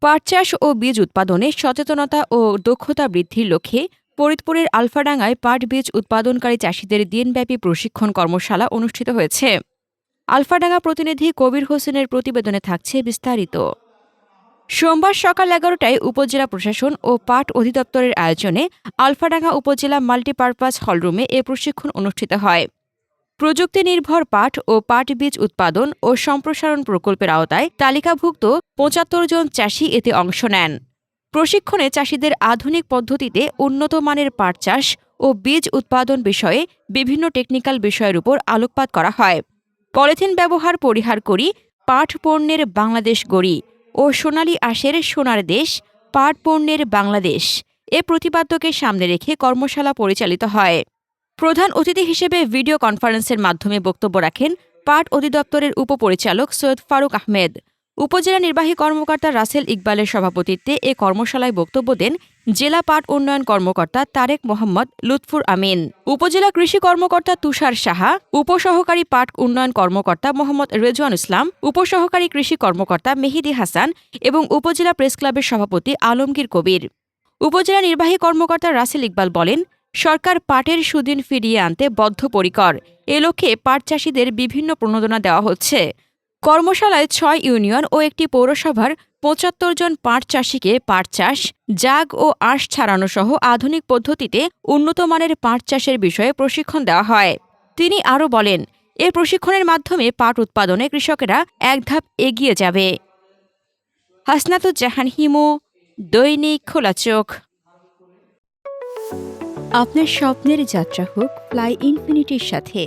পাট চাষ ও বীজ উৎপাদনে সচেতনতা ও দক্ষতা বৃদ্ধির লক্ষ্যে ফরিদপুরের আলফাডাঙ্গায় পাট বীজ উৎপাদনকারী চাষীদের দিনব্যাপী প্রশিক্ষণ কর্মশালা অনুষ্ঠিত হয়েছে। আলফাডাঙ্গা প্রতিনিধি কবির হোসেনের প্রতিবেদনে থাকছে বিস্তারিত। সোমবার সকাল ১১টায় উপজেলা প্রশাসন ও পাট অধিদপ্তরের আয়োজনে আলফাডাঙ্গা উপজেলা মাল্টিপারপাস হলরুমে এ প্রশিক্ষণ অনুষ্ঠিত হয়। প্রযুক্তি নির্ভর পাট ও পাট বীজ উৎপাদন ও সম্প্রসারণ প্রকল্পের আওতায় তালিকাভুক্ত ৭৫ জন চাষি এতে অংশ নেন। প্রশিক্ষণে চাষিদের আধুনিক পদ্ধতিতে উন্নত মানের পাট চাষ ও বীজ উৎপাদন বিষয়ে বিভিন্ন টেকনিক্যাল বিষয়ের উপর আলোকপাত করা হয়। পলিথিন ব্যবহার পরিহার করি, পাট পণ্যের বাংলাদেশ গড়ি ও সোনালী আঁশের সোনার দেশ, পাট পণ্যের বাংলাদেশ এ প্রতিপাদ্যকে সামনে রেখে কর্মশালা পরিচালিত হয়। প্রধান অতিথি হিসেবে ভিডিও কনফারেন্সের মাধ্যমে বক্তব্য রাখেন পাট অধিদপ্তরের উপপরিচালক সৈয়দ ফারুক আহমেদ। উপজেলা নির্বাহী কর্মকর্তা রাসেল ইকবালের সভাপতিত্বে এ কর্মশালায় বক্তব্য দেন জেলা পাট উন্নয়ন কর্মকর্তা তারেক মোহাম্মদ লুৎফুর আমিন, উপজেলা কৃষি কর্মকর্তা তুষার সাহা, উপসহকারী পাট উন্নয়ন কর্মকর্তা মোহাম্মদ রেজওয়ান ইসলাম, উপসহকারী কৃষি কর্মকর্তা মেহেদি হাসান এবং উপজেলা প্রেস ক্লাবের সভাপতি আলমগীর কবির। উপজেলা নির্বাহী কর্মকর্তা রাসেল ইকবাল বলেন, সরকার পাটের সুদিন ফিরিয়ে আনতে বদ্ধপরিকর। এ লক্ষ্যে পাট চাষীদের বিভিন্ন প্রণোদনা দেওয়া হচ্ছে। কর্মশালায় ৬ ইউনিয়ন ও একটি পৌরসভার ৭৫ জন পাট চাষীকে পাট চাষ, জাগ ও আঁশ ছাড়ানো সহ আধুনিক পদ্ধতিতে উন্নত মানের পাট চাষের বিষয়ে প্রশিক্ষণ দেওয়া হয়। তিনি আরও বলেন, এ প্রশিক্ষণের মাধ্যমে পাট উৎপাদনে কৃষকেরা এক ধাপ এগিয়ে যাবে। হাসনাতুজ্জাহান হিমু, দৈনিক খোলা চোখ। আপনার স্বপ্নের যাত্রা হোক ফ্লাই ইনফিনিটির সাথে।